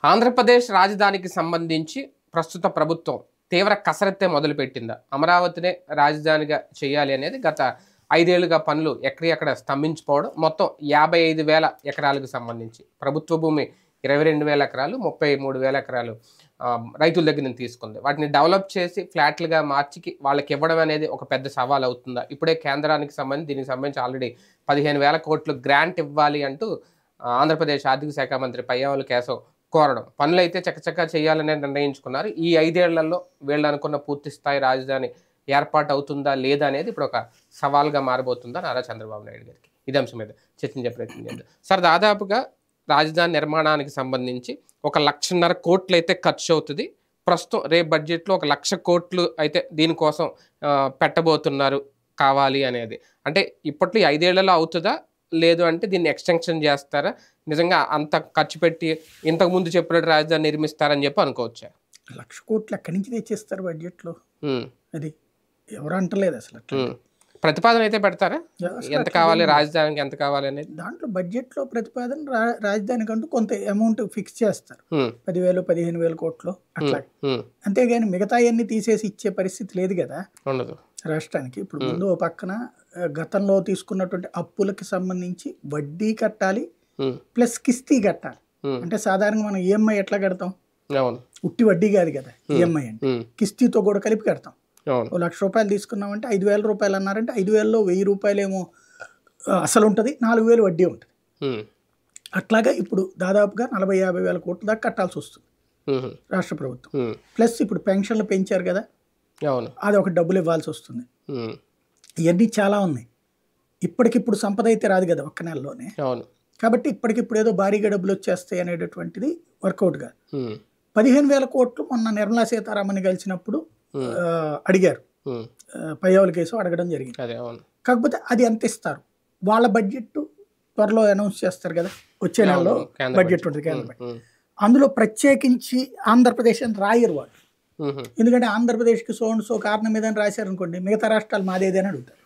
ఆంధ్రప్రదేశ్ రాజధానికి సంబంధించి ప్రస్తుత ప్రభుత్వం తీవ్ర కసరత్తే మొదలుపెట్టిందా? అమరావతినే రాజధానిగా చేయాలి అనేది గత 5 ఏళ్లుగా పనులు ఎక్కడెక్కడ స్తంభించిపోవడం. మొత్తం 55,000 ఎకరాలకు సంబంధించి ప్రభుత్వ భూమి 22,000 ఎకరాలు, 33,000 ఎకరాలు రైతుల దగ్గర నుంచి తీసుకుంది. వాటిని డెవలప్ చేసి ఫ్లాట్లుగా మార్చి వాళ్ళకి ఇవ్వడం అనేది ఒక పెద్ద సవాల్ అవుతుందా? ఇప్పుడే కేంద్రానికి సంబంధించి దీనికి సంబంధించి ఆల్రెడీ 15,000 కోట్లు గ్రాంట్ ఇవ్వాలి అంటూ ఆంధ్రప్రదేశ్ ఆర్థిక శాఖ మంత్రి పయ్యావుల కేశవ్ కోరడం. పనులు అయితే చకచకా చేయాలనే నిర్ణయించుకున్నారు. ఈ 5 ఏళ్లలో వీళ్ళు అనుకున్న పూర్తి స్థాయి రాజధాని ఏర్పాటు అవుతుందా లేదా అనేది ఇప్పుడు ఒక సవాల్గా మారబోతుందా నారా చంద్రబాబు నాయుడు గారికి? ఇదే అంశం మీద చర్చించే ప్రయత్నం చేద్దాం. సార్, దాదాపుగా రాజధాని నిర్మాణానికి సంబంధించి 1,50,000 కోట్లు అయితే ఖర్చు అవుతుంది. ప్రస్తుతం రేపు బడ్జెట్లో 1,00,000 కోట్లు అయితే దీనికోసం పెట్టబోతున్నారు కావాలి అనేది. అంటే ఇప్పట్లో 5 ఏళ్లలో అవుతుందా, లేదు అంటే దీన్ని ఎక్స్టెన్షన్ చేస్తారా? నిజంగా అంత ఖర్చు పెట్టి ఇంతకుముందు చెప్పినట్టు రాజధాని నిర్మిస్తారని చెప్పి అనుకోవచ్చా? 1,00,000 కోట్లు ఎక్కడి నుంచి తెచ్చేస్తారు బడ్జెట్లో? అది ఎవరు అంటలేదు అసలు. ప్రతిపాదన అయితే పెడతారా? ఎంత కావాలి రాజధానికి, ఎంత కావాలి అనేది దాంట్లో బడ్జెట్లో ప్రతిపాదన రాజధానికి అంటూ కొంత అమౌంట్ ఫిక్స్ చేస్తారు. 10,000 15,000 కోట్లు అట్లా. అంతేగాని మిగతా అన్ని తీసేసి ఇచ్చే పరిస్థితి లేదు కదా ఉండదు రాష్ట్రానికి. ఇప్పుడు ముందు ఓ పక్కన గతంలో తీసుకున్నటువంటి అప్పులకి సంబంధించి వడ్డీ కట్టాలి, ప్లస్ కిస్తీ కట్టాలి. అంటే సాధారణంగా మనం ఈఎంఐ ఎట్లా కడతాం? ఉట్టి వడ్డీ కాదు కదా ఈఎంఐ అంటే, కిస్తీతో కూడా కలిపి కడతాం. ₹1,00,000 తీసుకున్నామంటే 5,000 రూపాయలు అన్నారంటే 5,000లో 1,000 రూపాయలేమో అసలు ఉంటుంది, 4,000 వడ్డీ ఉంటుంది. అట్లాగా ఇప్పుడు దాదాపుగా 40,000-50,000 కోట్ల దాకా కట్టాల్సి వస్తుంది రాష్ట్ర ప్రభుత్వం. ప్లస్ ఇప్పుడు పెన్షన్లు పెంచారు కదా, అది ఒక డబ్బులు ఇవ్వాల్సి వస్తుంది. ఇవన్నీ చాలా ఉన్నాయి. ఇప్పటికిప్పుడు సంపద అయితే రాదు కదా ఒక్క నెలలోనే. కాబట్టి ఇప్పటికిప్పుడు ఏదో భారీగా డబ్బులు వచ్చేస్తాయి అనేటటువంటిది వర్కౌట్ కాదు. 15,000 కోట్లు మొన్న నిర్మలా సీతారామన్ కలిసినప్పుడు అడిగారు, పయ్యావుల కేసు అడగడం జరిగింది. కాకపోతే అది ఎంత ఇస్తారు? వాళ్ళ బడ్జెట్ త్వరలో అనౌన్స్ చేస్తారు కదా, వచ్చే నెలలో బడ్జెట్ ఉంటుంది కేంద్ర బడ్జెట్. అందులో ప్రత్యేకించి ఆంధ్రప్రదేశ్ అని రాయరు వాళ్ళు. ఎందుకంటే ఆంధ్రప్రదేశ్కి సో కారణం ఏదని రాశారు అనుకోండి, మిగతా రాష్ట్రాలు మాదేదని అడుగుతారు.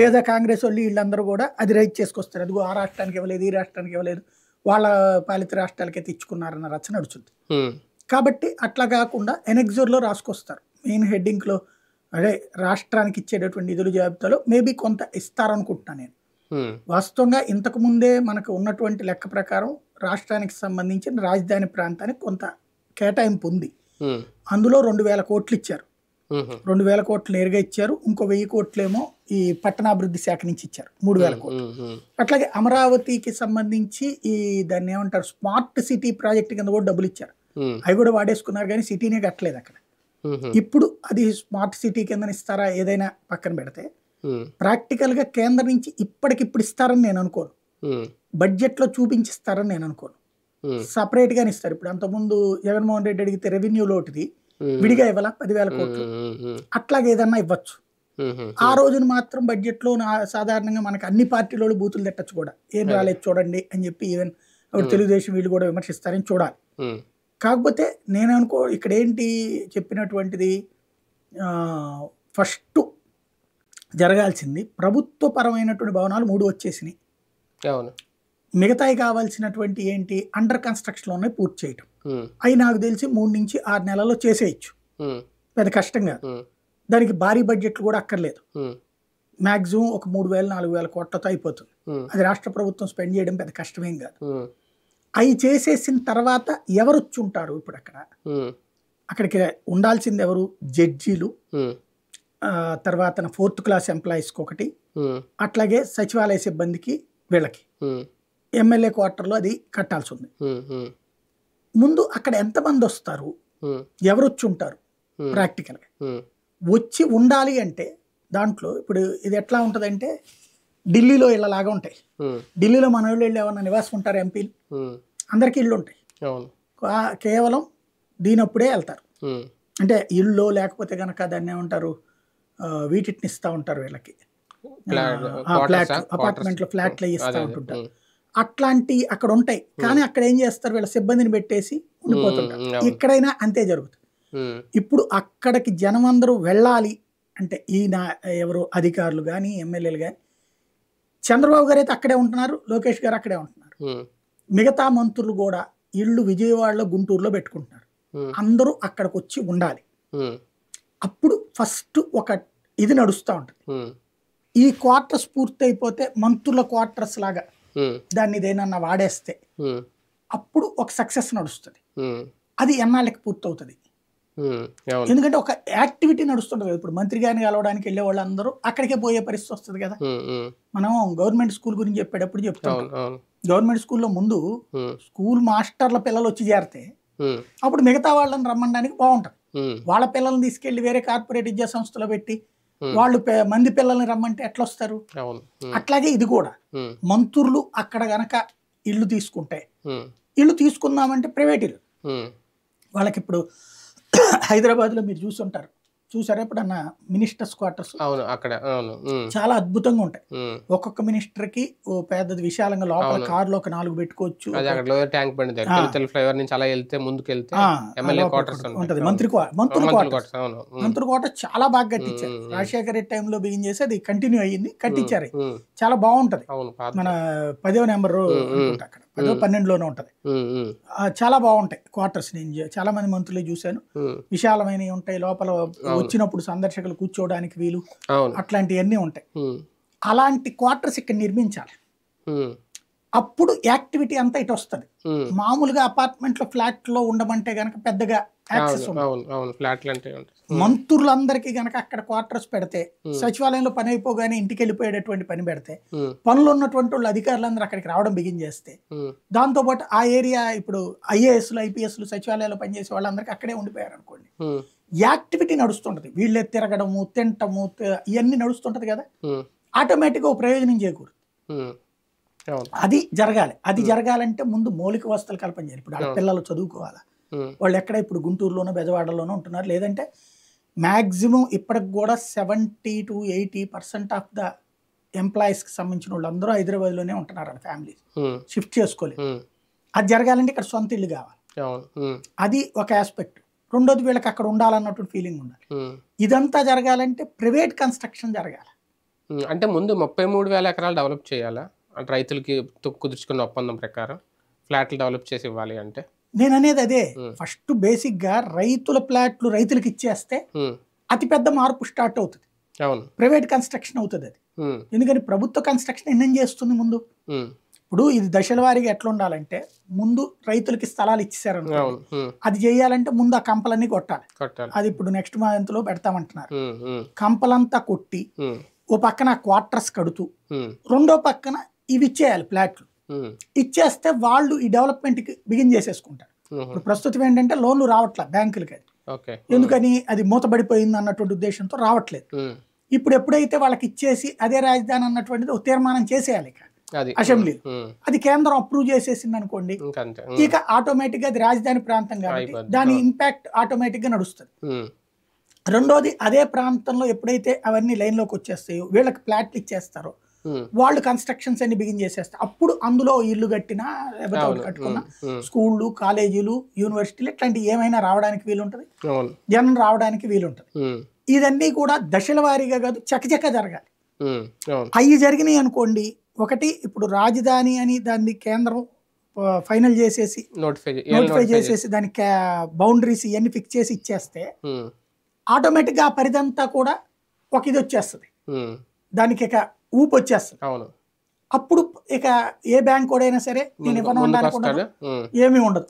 లేదా కాంగ్రెస్ వాళ్ళు వీళ్ళందరూ కూడా అది రైట్ చేసుకొస్తారు, అదిగో ఆ రాష్ట్రానికి ఇవ్వలేదు, ఈ రాష్ట్రానికి ఇవ్వలేదు, వాళ్ళ పాలిత రాష్ట్రాలకే తెచ్చుకున్నారన్న రచన నడుచుంది. కాబట్టి అట్లా కాకుండా ఎనెక్జర్లో రాసుకొస్తారు. మెయిన్ హెడ్డింగ్లో అదే రాష్ట్రానికి ఇచ్చేటటువంటి నిధుల జాబితాలో మేబీ కొంత ఇస్తారనుకుంటున్నాను నేను. వాస్తవంగా ఇంతకుముందే మనకు ఉన్నటువంటి లెక్క ప్రకారం రాష్ట్రానికి సంబంధించిన రాజధాని ప్రాంతానికి కొంత కేటాయింపు ఉంది. అందులో 2,000 కోట్లు ఇచ్చారు. 2,000 కోట్లు నేరుగా ఇచ్చారు, ఇంకో 1,000 కోట్లేమో ఈ పట్టణాభివృద్ధి శాఖ నుంచి ఇచ్చారు, 3,000 కోట్లు. అట్లాగే అమరావతికి సంబంధించి ఈ దాన్ని ఏమంటారు స్మార్ట్ సిటీ ప్రాజెక్ట్ కింద కూడా డబ్బులు ఇచ్చారు. అవి కూడా వాడేసుకున్నారు, కానీ సిటీనే కట్టలేదు అక్కడ. ఇప్పుడు అది స్మార్ట్ సిటీ కింద ఇస్తారా ఏదైనా పక్కన పెడితే, ప్రాక్టికల్గా కేంద్రం నుంచి ఇప్పటికిప్పుడు ఇస్తారని నేను అనుకోను, బడ్జెట్లో చూపించిస్తారని నేను అనుకోను. సపరేట్గానే ఇస్తారు. ఇప్పుడు అంతకుముందు జగన్మోహన్ రెడ్డి అడిగితే రెవెన్యూ లోటుది విడిగా ఇవ్వాల 10,000 కోట్లు, అట్లాగే ఏదన్నా ఇవ్వచ్చు. ఆ రోజున మాత్రం బడ్జెట్లో సాధారణంగా మనకు అన్ని పార్టీలో బూతులు తిట్టచ్చు కూడా, ఏం రాలేదు చూడండి అని చెప్పి ఈవెన్ తెలుగుదేశం వీళ్ళు కూడా విమర్శిస్తారని చూడాలి. కాకపోతే నేను అనుకో ఇక్కడ ఏంటి చెప్పినటువంటిది, ఫస్ట్ జరగాల్సింది ప్రభుత్వపరమైనటువంటి భవనాలు 3 వచ్చేసినాయి. మిగతాయి కావాల్సినటువంటి ఏంటి అండర్ కన్స్ట్రక్షన్లోనే పూర్తి చేయటం. అవి నాకు తెలిసి 3 నుంచి 6 నెలల్లో చేసేయచ్చు, పెద్ద కష్టంగా. దానికి భారీ బడ్జెట్లు కూడా అక్కర్లేదు, మ్యాక్సిమం ఒక 3,000-4,000 కోట్లతో అయిపోతుంది. అది రాష్ట్ర ప్రభుత్వం స్పెండ్ చేయడం పెద్ద కష్టమేం కాదు. అవి చేసేసిన తర్వాత ఎవరు వచ్చి ఉంటారు? ఇప్పుడు అక్కడికి ఉండాల్సింది ఎవరు? జడ్జీలు, తర్వాత 4th క్లాస్ ఎంప్లాయీస్కి ఒకటి, అట్లాగే సచివాలయ సిబ్బందికి, వీళ్ళకి ఎమ్మెల్యే క్వార్టర్లో అది కట్టాల్సి ఉంది. ముందు అక్కడ ఎంతమంది వస్తారు, ఎవరు వచ్చి ఉంటారు? ప్రాక్టికల్గా వచ్చి ఉండాలి అంటే దాంట్లో ఇప్పుడు ఇది ఎట్లా ఉంటుందంటే, ఢిల్లీలో ఇళ్ళలాగా ఉంటాయి. ఢిల్లీలో మన వాళ్ళు వెళ్ళి ఏమన్నా నివాసం ఉంటారు, ఎంపీలు అందరికీ ఇళ్ళు ఉంటాయి, కేవలం దీనప్పుడే వెళ్తారు. అంటే ఇల్లు లేకపోతే కనుక దాన్ని ఏమంటారు, వీటిని ఇస్తూ ఉంటారు వీళ్ళకి, అపార్ట్మెంట్లో ఫ్లాట్లు ఇస్తూ ఉంటుంటారు. అట్లాంటి అక్కడ ఉంటాయి, కానీ అక్కడ ఏం చేస్తారు, వీళ్ళ సిబ్బందిని పెట్టేసి ఉండిపోతుంటారు. ఇక్కడైనా అంతే జరుగుతుంది. ఇప్పుడు అక్కడికి జనం అందరూ వెళ్ళాలి అంటే ఈయన ఎవరు అధికారులు కానీ ఎమ్మెల్యేలు కానీ, చంద్రబాబు గారు అయితే అక్కడే ఉంటున్నారు, లోకేష్ గారు అక్కడే ఉంటున్నారు, మిగతా మంత్రులు కూడా ఇళ్ళు విజయవాడలో గుంటూరులో పెట్టుకుంటున్నారు, అందరూ అక్కడికి వచ్చి ఉండాలి. అప్పుడు ఫస్ట్ ఒక ఇది నడుస్తూ ఉంటుంది. ఈ క్వార్టర్స్ పూర్తి అయిపోతే మంత్రుల క్వార్టర్స్ లాగా దాన్ని ఏదైనా వాడేస్తే అప్పుడు ఒక సక్సెస్ నడుస్తుంది. అది ఎన్నాళ్ళకి పూర్తవుతుంది. ఎందుకంటే ఒక యాక్టివిటీ నడుస్తుంటది. ఇప్పుడు మంత్రి గారిని కలవడానికి వెళ్ళే వాళ్ళందరూ అక్కడికే పోయే పరిస్థితి వస్తుంది కదా. మనం గవర్నమెంట్ స్కూల్ గురించి చెప్పేటప్పుడు చెప్తాం, గవర్నమెంట్ స్కూల్లో ముందు స్కూల్ మాస్టర్ల పిల్లలు వచ్చి చేరితే అప్పుడు మిగతా వాళ్ళని రమ్మడానికి బాగుంటది. వాళ్ళ పిల్లల్ని తీసుకెళ్లి వేరే కార్పొరేట్ విద్యా సంస్థలో పెట్టి వాళ్ళు మంది పిల్లల్ని రమ్మంటే ఎట్లా వస్తారు? అట్లాగే ఇది కూడా మంత్రులు అక్కడ గనక ఇల్లు తీసుకుంటే, ఇల్లు తీసుకుందామంటే ప్రైవేట్ ఇల్లు వాళ్ళకి ఇప్పుడు హైదరాబాద్లో మీరు చూసారా ఎప్పుడన్నా మినిస్టర్స్ క్వార్టర్స్? అక్కడ చాలా అద్భుతంగా ఉంటాయి. ఒక్కొక్క మినిస్టర్ కి ఓ పెద్దది విశాలంగా లోపల కారులో ఒక 4 పెట్టుకోవచ్చు. మంత్రి క్వార్టర్ చాలా బాగా కట్టించారు. రాజశేఖర రెడ్డి టైంలో బిగిన్ చేసి అది కంటిన్యూ అయ్యింది, కట్టించారు. చాలా బాగుంటది. మన 10వ నెంబర్ అక్కడ 10వ 12లోనే ఉంటది. చాలా బాగుంటాయి క్వార్టర్స్. నేను చాలా మంది మంత్రులు చూశాను, విశాలమైనవి ఉంటాయి. లోపల వచ్చినప్పుడు సందర్శకులు కూర్చోవడానికి వీలు, అట్లాంటివన్నీ ఉంటాయి. అలాంటి క్వార్టర్స్ ఇక్కడ నిర్మించాలి. అప్పుడు యాక్టివిటీ అంతా ఇటు వస్తుంది. మామూలుగా అపార్ట్మెంట్ లో ఫ్లాట్ లో ఉండమంటే గనక పెద్దగా యాక్సెస్ ఉంటుంది. మంత్రులందరికీ గనక అక్కడ క్వార్టర్స్ పెడితే, సచివాలయంలో పని అయిపోగానే ఇంటికి వెళ్ళిపోయేటటువంటి పని పెడితే, పనులు ఉన్నటువంటి వాళ్ళు అధికారులందరూ అక్కడికి రావడం బిగిన్ చేస్తే, దాంతోపాటు ఆ ఏరియా ఇప్పుడు ఐఏఎస్లు ఐపీఎస్లు సచివాలయంలో పనిచేసే వాళ్ళందరికీ అక్కడే ఉండిపోయారు అనుకోండి, యాక్టివిటీ నడుస్తుంటది. వీళ్ళే తిరగడము, తింటము, ఇవన్నీ నడుస్తుంటది కదా. ఆటోమేటిక్గా ఒక ప్రయోజనం చేకూరు. అది జరగాలి. అది జరగాలంటే ముందు మౌలిక వసతులు కల్పన చేయాలి. ఇప్పుడు ఆ పిల్లలు చదువుకోవాలా, వాళ్ళు ఎక్కడ ఇప్పుడు గుంటూరులోనో బెజవాడలోనో ఉంటున్నారు. లేదంటే మ్యాక్సిమం ఇప్పటికి కూడా 70 to 80% ఆఫ్ ద ఎంప్లాయీస్కి సంబంధించిన వాళ్ళందరూ హైదరాబాద్లోనే ఉంటున్నారు. వాళ్ళ ఫ్యామిలీ షిఫ్ట్ చేసుకోలేదు. అది జరగాలంటే ఇక్కడ సొంత ఇల్లు కావాలి. అది ఒక ఆస్పెక్ట్. రెండోది వీళ్ళకి అక్కడ ఉండాలన్నటువంటి ఫీలింగ్ ఉండాలి. ఇదంతా జరగాలంటే ప్రైవేట్ కన్స్ట్రక్షన్ జరగాలి. అంటే ముందు 33,000 ఎకరాలు డెవలప్ చేయాలా? అంటే రైతులకి కుదుర్చుకున్న ఒప్పందం ప్రకారం ఫ్లాట్లు డెవలప్ చేసి ఇవ్వాలి అంటే నేను అనేది అదే. ఫస్ట్ బేసిక్ గా రైతుల ఫ్లాట్లు రైతులకు ఇచ్చేస్తే అతిపెద్ద మార్పు స్టార్ట్ అవుతుంది. ప్రైవేట్ కన్స్ట్రక్షన్ అవుతుంది అది. ఎందుకని ప్రభుత్వ కన్స్ట్రక్షన్ ఎన్నేం చేస్తుంది ముందు. ఇప్పుడు ఇది దశల వారీగా ఎట్లా ఉండాలంటే, ముందు రైతులకి స్థలాలు ఇచ్చేసారు, అది చేయాలంటే ముందు ఆ కంపలన్నీ కొట్టాలి. అది ఇప్పుడు నెక్స్ట్ మంత్ లో పెడతామంటున్నారు. కంపలంతా కొట్టి ఓ పక్కన క్వార్టర్స్ కడుతూ, రెండో పక్కన ఇవి ఇచ్చేయాలి ఫ్లాట్లు. ఇచ్చేస్తే వాళ్ళు ఈ డెవలప్మెంట్ కి బిగిన్ చేసేసుకుంటారు. ఇప్పుడు ప్రస్తుతం ఏంటంటే లోన్లు రావట్లే బ్యాంకులకి. అది ఎందుకని, అది మూతబడిపోయింది అన్నటువంటి ఉద్దేశంతో రావట్లేదు. ఇప్పుడు ఎప్పుడైతే వాళ్ళకి ఇచ్చేసి అదే రాజధాని అన్నటువంటిది ఒక తీర్మానం చేసేయాలి అసెంబ్లీ, అది కేంద్రం అప్రూవ్ చేసేసింది అనుకోండి, ఇక ఆటోమేటిక్ గా అది రాజధాని ప్రాంతం కాబట్టి దాని ఇంపాక్ట్ ఆటోమేటిక్ గా నడుస్తుంది. రెండోది, అదే ప్రాంతంలో ఎప్పుడైతే అవన్నీ లైన్ లోకి వచ్చేస్తాయో, వీళ్ళకి ఫ్లాట్లు ఇచ్చేస్తారో, వాళ్ళు కన్స్ట్రక్షన్స్ అన్ని బిగిన్ చేసేస్తారు. అప్పుడు అందులో ఇల్లు కట్టినా లేకపోతే కట్టుకున్నా స్కూళ్ళు, కాలేజీలు, యూనివర్సిటీలు ఇట్లాంటివి ఏమైనా రావడానికి వీలుంటది, జనం రావడానికి వీలుంటది. ఇదన్నీ కూడా దశల వారీగా కాదు, చకచక జరగాలి. అవి జరిగినాయి అనుకోండి, ఒకటి ఇప్పుడు రాజధాని అని దాన్ని కేంద్రం ఫైనల్ చేసేసి నోటిఫై చేసేసి దానికి బౌండరీస్ ఇవన్నీ ఫిక్స్ చేసి ఇచ్చేస్తే ఆటోమేటిక్గా ఆ పరిధంతా కూడా ఒక ఇది వచ్చేస్తుంది, దానికి ఇక ఊపు వచ్చేస్తుంది. అప్పుడు ఇక ఏ బ్యాంక్ కూడా అయినా సరే నేను ఇవ్వను అనడానికి ఏమీ ఉండదు.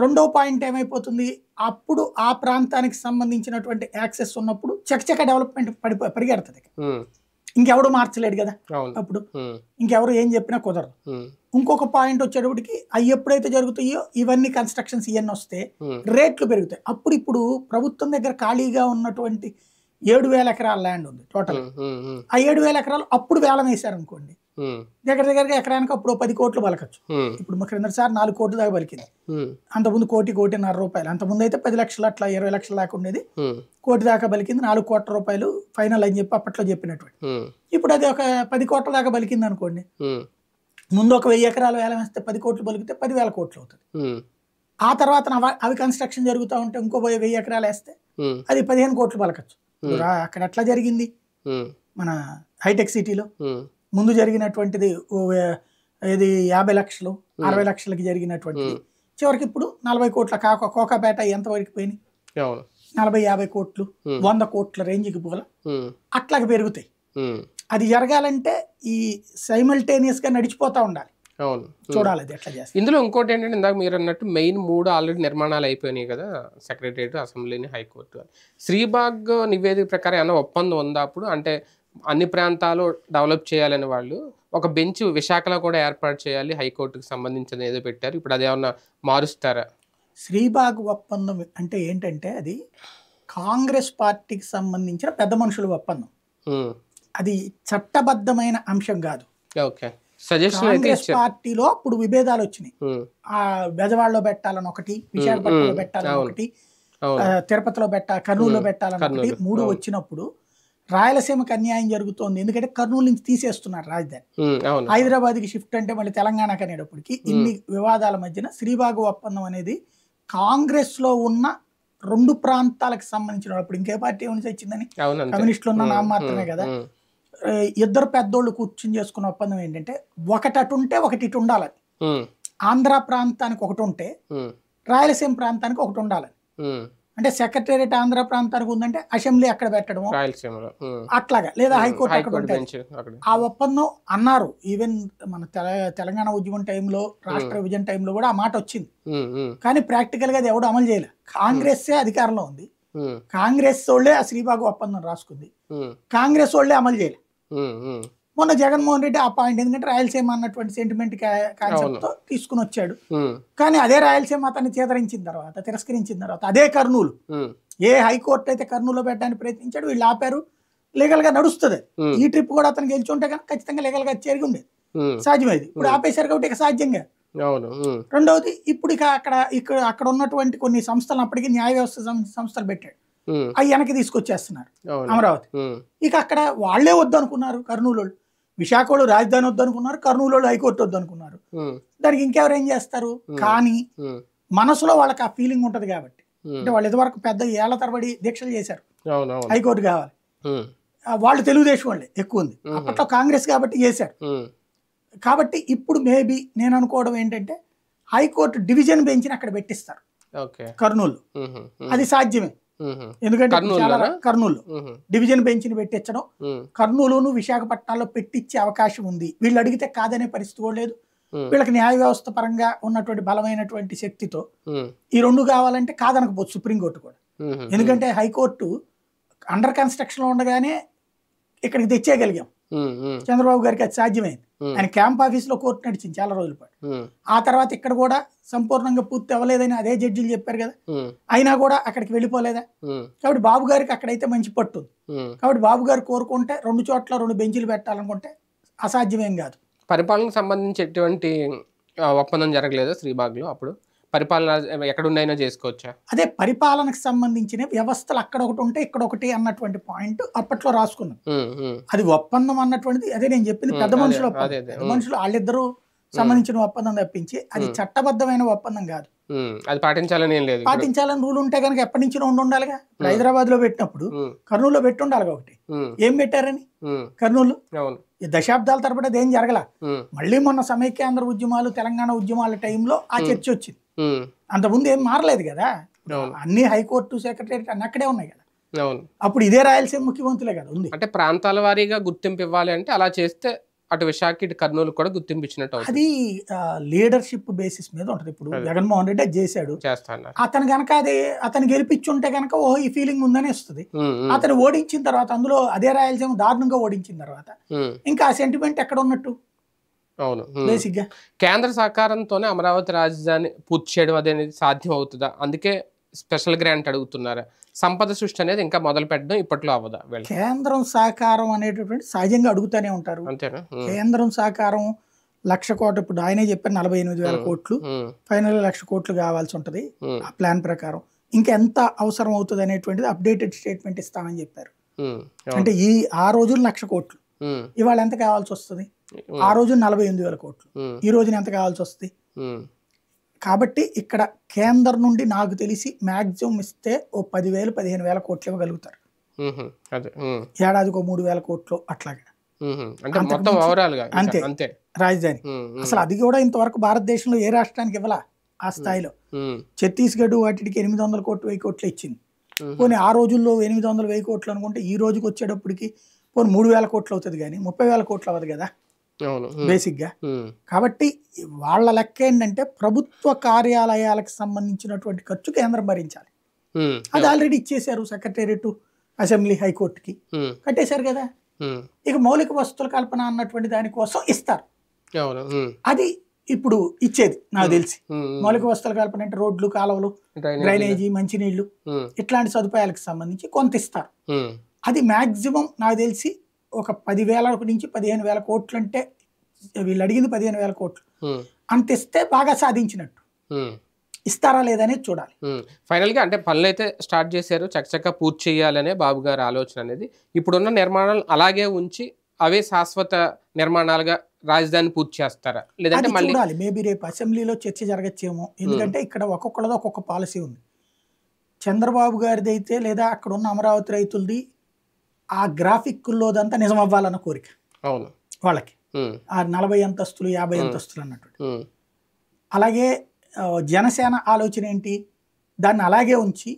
రెండో పాయింట్ ఏమైపోతుంది, అప్పుడు ఆ ప్రాంతానికి సంబంధించినటువంటి యాక్సెస్ ఉన్నప్పుడు చకచక డెవలప్మెంట్ పరిగెడుతుంది. ఇంకెవడు మార్చలేడు కదా, అప్పుడు ఇంకెవరు ఏం చెప్పినా కుదరదు. ఇంకొక పాయింట్ వచ్చేటప్పటికి అవి ఎప్పుడైతే జరుగుతాయో ఇవన్నీ కన్స్ట్రక్షన్స్ ఇవన్నీ వస్తే రేట్లు పెరుగుతాయి. అప్పుడు ఇప్పుడు ప్రభుత్వం దగ్గర ఖాళీగా ఉన్నటువంటి 7,000 ఎకరాల ల్యాండ్ ఉంది టోటల్. ఆ 7,000 ఎకరాలు అప్పుడు వేలం వేశారు అనుకోండి, దగ్గరగా ఎకరానికి అప్పుడు 10 కోట్లు పలకచ్చు. ఇప్పుడు మా క్రిందసారి 4 కోట్ల దాకా పలికింది. అంతకుముందు 1,00,00,000-1,50,00,000 రూపాయలు, అంతకుముందు అయితే 10 లక్షలు అట్లా 20 లక్షల దాకా ఉండేది. 1 కోటి దాకా పలికింది. 4 కోట్ల రూపాయలు ఫైనల్ అని చెప్పి అప్పట్లో చెప్పినటువంటి. ఇప్పుడు అది ఒక 10 కోట్ల దాకా పలికింది అనుకోండి, ముందు ఒక 1000 ఎకరాలు వేలం వేస్తే 10 కోట్లు పలికితే 10,000 కోట్లు అవుతుంది. ఆ తర్వాత అవి కన్స్ట్రక్షన్ జరుగుతూ ఉంటే ఇంకో 1000 ఎకరాలు వేస్తే అది 15 కోట్లు పలకచ్చు. అక్కడ ఎట్లా జరిగింది మన హైటెక్ సిటీలో ముందు జరిగినటువంటిది, ఇది 50 లక్షలు 60 లక్షలకి జరిగినటువంటిది చివరికి ఇప్పుడు 40 కోట్ల కోకాపేట ఎంతవరకు పోయినాయి, 40-50 కోట్లు 100 కోట్ల రేంజ్కి పోల అట్లాగే పెరుగుతాయి. అది జరగాలంటే ఈ సైమల్టేనియస్ గా నడిచిపోతా ఉండాలి. చూడాలి అది ఎట్లా చేస్తారు. ఇందులో ఇంకోటి ఏంటంటే ఇందాక మీరు అన్నట్టు మెయిన్ 3 ఆల్రెడీ నిర్మాణాలు అయిపోయినాయి కదా, సెక్రటరియట్, అసెంబ్లీని, హైకోర్టు. శ్రీబాగ్ నివేదిక ప్రకారం ఏమైనా ఒప్పందం ఉందా అప్పుడు? అంటే అన్ని ప్రాంతాలు డెవలప్ చేయాలని వాళ్ళు ఒక బెంచ్ విశాఖలో కూడా ఏర్పాటు చేయాలి, హైకోర్టుకు సంబంధించిన ఏదో పెట్టారు, ఇప్పుడు అదేమన్నా మారుస్తారా? శ్రీబాగ్ ఒప్పందం అంటే ఏంటంటే అది కాంగ్రెస్ పార్టీకి సంబంధించిన పెద్ద మనుషుల ఒప్పందం. అది చట్టబద్ధమైన అంశం కాదు. కాంగ్రెస్ పార్టీలో అప్పుడు విభేదాలు వచ్చినాయి. ఆ బెజవాడలో పెట్టాలని ఒకటి, విశాఖపట్నంలో పెట్టాలని ఒకటి, తిరుపతిలో కర్నూలులో పెట్టాలని ఒకటి, 3 వచ్చినప్పుడు రాయలసీమకి అన్యాయం జరుగుతోంది. ఎందుకంటే కర్నూలు నుంచి తీసేస్తున్నారు రాజధాని, హైదరాబాద్కి షిఫ్ట్ అంటే మళ్ళీ తెలంగాణకు అనేటప్పటికి ఇన్ని వివాదాల మధ్యన శ్రీబాగు ఒప్పందం అనేది కాంగ్రెస్ లో ఉన్న 2 ప్రాంతాలకు సంబంధించిన, అప్పుడు ఇంకే పార్టీ ఏమైనా వచ్చిందని కమ్యూనిస్టులు ఉన్న నామ మాత్రమే కదా, 2 పెద్దోళ్ళు కూర్చుని చేసుకున్న ఒప్పందం ఏంటంటే ఒకటి అటు ఉంటే ఒకటి ఇటు ఉండాలని. ఆంధ్ర ప్రాంతానికి ఒకటి ఉంటే రాయలసీమ ప్రాంతానికి ఒకటి ఉండాలని. అంటే సెక్రటేరియట్ ఆంధ్ర ప్రాంతానికి ఉందంటే అసెంబ్లీ అక్కడ పెట్టడం అట్లాగా, లేదా హైకోర్టు అక్కడ ఉంటాయి. ఆ ఒప్పందం అన్నారు. ఈవెన్ మన తెలంగాణ ఉద్యమం టైంలో, రాష్ట్ర విభజన టైంలో కూడా ఆ మాట వచ్చింది. కానీ ప్రాక్టికల్ గా అది ఎవడు అమలు చేయలే. కాంగ్రెస్సే అధికారంలో ఉంది, కాంగ్రెస్ వాళ్ళే ఆ శ్రీబాగు ఒప్పందం రాసుకుంది, కాంగ్రెస్ వాళ్ళే అమలు చేయలే. మొన్న జగన్మోహన్ రెడ్డి ఆ పాయింట్, ఎందుకంటే రాయలసీమ అన్నటువంటి సెంటిమెంట్ కాన్సెప్ట్ తో తీసుకుని వచ్చాడు. కానీ అదే రాయలసీమ అతన్ని తిరస్కరించిన తర్వాత అదే కర్నూలు, ఏ హైకోర్టు అయితే కర్నూలులో పెట్టడానికి ప్రయత్నించాడు, వీళ్ళు ఆపారు. లీగల్ గా నడుస్తుంది. ఈ ట్రిప్ కూడా అతను గెలిచి ఉంటే కనుక ఖచ్చితంగా లీగల్ గా జరిగి ఉండేది, సాధ్యమైంది. ఇప్పుడు ఆపేశారు కాబట్టి ఇక సాధ్యంగా. రెండవది, ఇప్పుడు ఇక అక్కడ ఉన్నటువంటి కొన్ని సంస్థలు అప్పటికి న్యాయ వ్యవస్థ సంస్థలు పెట్టాడు, అవి వెనక్కి తీసుకొచ్చేస్తున్నారు అమరావతి. ఇక అక్కడ వాళ్లే వద్దు అనుకున్నారు కర్నూలు, విశాఖ వాళ్ళు రాజధాని వద్దు అనుకున్నారు, కర్నూలు వాళ్ళు హైకోర్టు వద్దు అనుకున్నారు. దానికి ఇంకెవరు ఏం చేస్తారు? కానీ మనసులో వాళ్ళకి ఆ ఫీలింగ్ ఉంటది కాబట్టి, అంటే వాళ్ళు ఇదివరకు పెద్ద ఏళ్ల తరబడి దీక్షలు చేశారు హైకోర్టు కావాలి. వాళ్ళు తెలుగుదేశం వాళ్ళే ఎక్కువ ఉంది, అప్పట్లో కాంగ్రెస్ కాబట్టి చేశారు. కాబట్టి ఇప్పుడు మేబీ నేను అనుకోవడం ఏంటంటే హైకోర్టు డివిజన్ బెంచ్ని అక్కడ పెట్టిస్తారు కర్నూలు. అది సాధ్యమే, ఎందుకంటే కర్నూలు డివిజన్ బెంచ్ ని పెట్టించడం, కర్నూలును విశాఖపట్నాల్లో పెట్టించే అవకాశం ఉంది. వీళ్ళు అడిగితే కాదనే పరిస్థితి కూడా లేదు. వీళ్ళకి న్యాయ వ్యవస్థ పరంగా ఉన్నటువంటి బలమైనటువంటి శక్తితో ఈ 2 కావాలంటే కాదనకపోవచ్చు సుప్రీంకోర్టు కూడా. ఎందుకంటే హైకోర్టు అండర్ కన్స్ట్రక్షన్ లో ఉండగానే ఇక్కడికి తెచ్చేయగలిగాం, చంద్రబాబు గారికి అది సాధ్యమైంది. ఆయన క్యాంప్ ఆఫీస్ లో కోర్టు నడిచింది చాలా రోజుల పాటు. ఆ తర్వాత ఇక్కడ కూడా సంపూర్ణంగా పూర్తి అవ్వలేదని అదే జడ్జిలు చెప్పారు కదా, అయినా కూడా అక్కడికి వెళ్ళిపోలేదా. కాబట్టి బాబు గారికి అక్కడైతే మంచి పట్టు. కాబట్టి బాబు గారు కోరుకుంటే 2 చోట్ల 2 బెంచీలు పెట్టాలనుకుంటే అసాధ్యమేం కాదు. పరిపాలనకు సంబంధించి ఎటువంటి ఒప్పందం జరగలేదా శ్రీబాగ్లో? అప్పుడు పరిపాలన ఎక్కడుండైనా చేసుకోవచ్చా? అదే పరిపాలనకు సంబంధించిన వ్యవస్థలు అక్కడ ఒకటి ఉంటే ఇక్కడ ఒకటి అన్నటువంటి పాయింట్ అప్పట్లో రాసుకున్నాం. అది ఒప్పందం అన్నటువంటిది అదే నేను చెప్పింది, పెద్ద మనుషులు వాళ్ళిద్దరూ సంబంధించిన ఒప్పందం తప్పించి అది చట్టబద్ధమైన ఒప్పందం కాదు. అది పాటించాలని ఏం లేదు. పాటించాలని రూల్ ఉంటే కనుక ఎప్పటి నుంచి ఉండాలిగా. హైదరాబాద్ లో పెట్టినప్పుడు కర్నూలులో పెట్టి ఉండాలి. ఒకటి ఏం పెట్టారని కర్నూలు దశాబ్దాల తరబడి అది ఏం జరగల. మళ్ళీ మొన్న సమైక్యాంధ్ర ఉద్యమాలు, తెలంగాణ ఉద్యమాల టైంలో ఆ చర్చ వచ్చింది. అంతకుముందు ఏం మారలేదు కదా, అన్ని హైకోర్టు సెక్రటరియట్ అన్ని అక్కడే ఉన్నాయి కదా. అప్పుడు ఇదే రాయలసీమ ముఖ్యమంత్రులే కదా ఉంది. అంటే ప్రాంతాల వారీగా గుర్తింపు ఇవ్వాలి అంటే అలా చేస్తే అటు విశాఖ ఇటు కర్నూలు కూడా గుర్తింపు ఇచ్చినట్టు. అది లీడర్షిప్ బేసిస్ మీద ఉంటది. ఇప్పుడు జగన్మోహన్ రెడ్డి అది చేశాడు, అతను కనుక అతను గెలిపించుంటే కనుక ఓహో ఈ ఫీలింగ్ ఉందని వస్తుంది. అతను ఓడించిన తర్వాత, అందులో అదే రాయలసీమ దారుణంగా ఓడించిన తర్వాత ఇంకా ఆ సెంటిమెంట్ ఎక్కడ ఉన్నట్టు. అవును, బేసిక్ గా కేంద్ర సహకారంతోనే అమరావతి రాజధాని పూర్తి చేయడం అనేది సాధ్యం అవుతుందా? అందుకే స్పెషల్ గ్రాంట్ అడుగుతున్నారా? సంపద సృష్టి అనేది ఇంకా మొదలు పెట్టడం ఇప్పట్లో అవ్వదా? కేంద్రం సహకారం అనేటటువంటి సహజంగా అడుగుతూనే ఉంటారు. అంతేనా? కేంద్రం సహకారం 1,00,000 కోట్లు, ఇప్పుడు ఆయనే చెప్పారు 48,000 కోట్లు, ఫైనల్ 1,00,000 కోట్లు కావాల్సి ఉంటది ఆ ప్లాన్ ప్రకారం. ఇంకా ఎంత అవసరం అవుతుంది అనేటువంటిది అప్డేటెడ్ స్టేట్మెంట్ ఇస్తామని చెప్పారు. అంటే ఆ రోజు 1,00,000 కోట్లు, ఇవాళ ఎంత కావాల్సి వస్తుంది? ఆ రోజు 48,000 కోట్లు, ఈ రోజున ఎంత కావాల్సి వస్తుంది? కాబట్టి ఇక్కడ కేంద్రం నుండి నాకు తెలిసి మాక్సిమం ఇస్తే ఓ 10,000-15,000 కోట్లు ఇవ్వగలుగుతారు. ఏడాదికి 3,000 కోట్లు అట్లాగా. అంతే రాజధాని. అసలు అది కూడా ఇంతవరకు భారతదేశంలో ఏ రాష్ట్రానికి ఇవ్వాల. ఆ స్థాయిలో. ఛత్తీస్గఢ్ వాటికి 800 కోట్లు 1000 కోట్లు ఇచ్చింది. పోనీ ఆ రోజుల్లో 800 1000 కోట్లు అనుకుంటే ఈ రోజుకి వచ్చేటప్పటికి పోనీ 3000 కోట్లు అవుతుంది, కానీ 30,000 కోట్లు అవ్వదు కదా బేసిక్గా. కాబట్టి వాళ్ళ లెక్క ఏంటంటే ప్రభుత్వ కార్యాలయాలకు సంబంధించినటువంటి ఖర్చు కేంద్రం భరించాలి. అది ఆల్రెడీ ఇచ్చేశారు సెక్రటేరియట్, అసెంబ్లీ, హైకోర్టుకి కట్టేశారు కదా. ఇక మౌలిక వసతుల కల్పన అన్నటువంటి దానికోసం ఇస్తారు. అది ఇప్పుడు ఇచ్చేది నాకు తెలిసి. మౌలిక వసతుల కల్పన అంటే రోడ్లు, కాలువలు, డ్రైనేజీ, మంచినీళ్లు ఇట్లాంటి సదుపాయాలకు సంబంధించి కొంత ఇస్తారు. అది మాక్సిమం నాకు తెలిసి ఒక 10,000 నుంచి 15,000 కోట్లు, అంటే వీళ్ళు అడిగింది 15,000 కోట్లు అంత ఇస్తే బాగా సాధించినట్టు. ఇస్తారా లేదనేది చూడాలి. ఫైనల్గా అంటే పనులు అయితే స్టార్ట్ చేశారు, చక్కచక్క పూర్తి చేయాలనే బాబు గారి ఆలోచన అనేది. ఇప్పుడున్న నిర్మాణాలు అలాగే ఉంచి అవే శాశ్వత నిర్మాణాలుగా రాజధాని పూర్తి చేస్తారా, లేదంటే మళ్ళీ చూడాలి. మేబీ రేపు అసెంబ్లీలో చర్చ జరగచ్చేమో. ఎందుకంటే ఇక్కడ ఒక్కొక్కళ్ళదో ఒక్కొక్క పాలసీ ఉంది. చంద్రబాబు గారిది అయితే లేదా అక్కడ ఉన్న అమరావతి రైతులది ఆ గ్రాఫిక్లోదంతా నిజం అవ్వాలన్న కోరిక అవును వాళ్ళకి. ఆ 40 అంతస్తులు 50 అంతస్తులు అన్నట్టు. అలాగే జనసేన ఆలోచన ఏంటి, దాన్ని అలాగే ఉంచి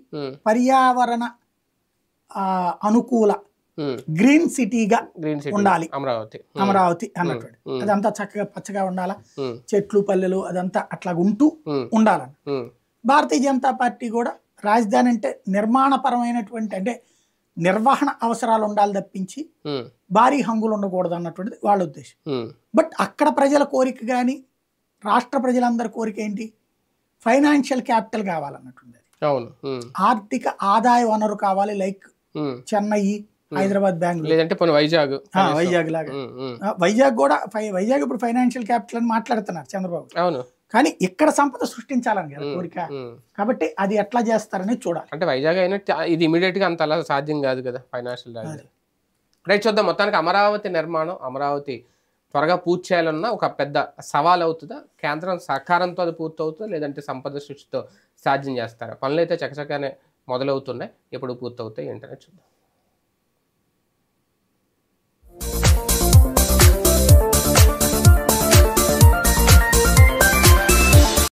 పర్యావరణ అనుకూల గ్రీన్ సిటీగా ఉండాలి అమరావతి అన్నట్టు. అదంతా చక్కగా పచ్చగా ఉండాలా, చెట్లు పల్లెలు అదంతా అట్లా ఉంటూ ఉండాలని. భారతీయ జనతా పార్టీ కూడా రాజధాని అంటే నిర్మాణపరమైనటువంటి అంటే నిర్వహణ అవసరాలు ఉండాలి తప్పించి భారీ హంగులు ఉండకూడదు అన్నటువంటిది వాళ్ళ ఉద్దేశం. బట్ అక్కడ ప్రజల కోరిక కానీ రాష్ట్ర ప్రజలందరి కోరిక ఏంటి, ఫైనాన్షియల్ క్యాపిటల్ కావాలన్నటువంటి. ఆర్థిక ఆదాయ వనరు కావాలి, లైక్ చెన్నై, హైదరాబాద్, బెంగళూరు, వైజాగ్ లాగా. వైజాగ్ కూడా వైజాగ్ ఇప్పుడు ఫైనాన్షియల్ క్యాపిటల్ అని మాట్లాడుతున్నారు చంద్రబాబు. కానీ ఇక్కడ సంపద సృష్టించాలని కదా కోరిక. కాబట్టి అది ఎట్లా చేస్తారని చూడాలి. అంటే వైజాగ్ అయినా ఇది ఇమీడియట్ గా అంత అలా సాధ్యం కాదు కదా ఫైనాన్షియల్. రైట్, చూద్దాం. మొత్తానికి అమరావతి నిర్మాణం, అమరావతి త్వరగా పూర్తి చేయాలన్నా ఒక పెద్ద సవాల్ అవుతుందా, కేంద్రం సహకారంతో అది పూర్తి అవుతుందా, లేదంటే సంపద సృష్టితో సాధ్యం చేస్తారా? పనులు అయితే చకచకానే మొదలవుతున్నాయి, ఎప్పుడు పూర్తి అవుతాయి ఏంటనే చూద్దాం.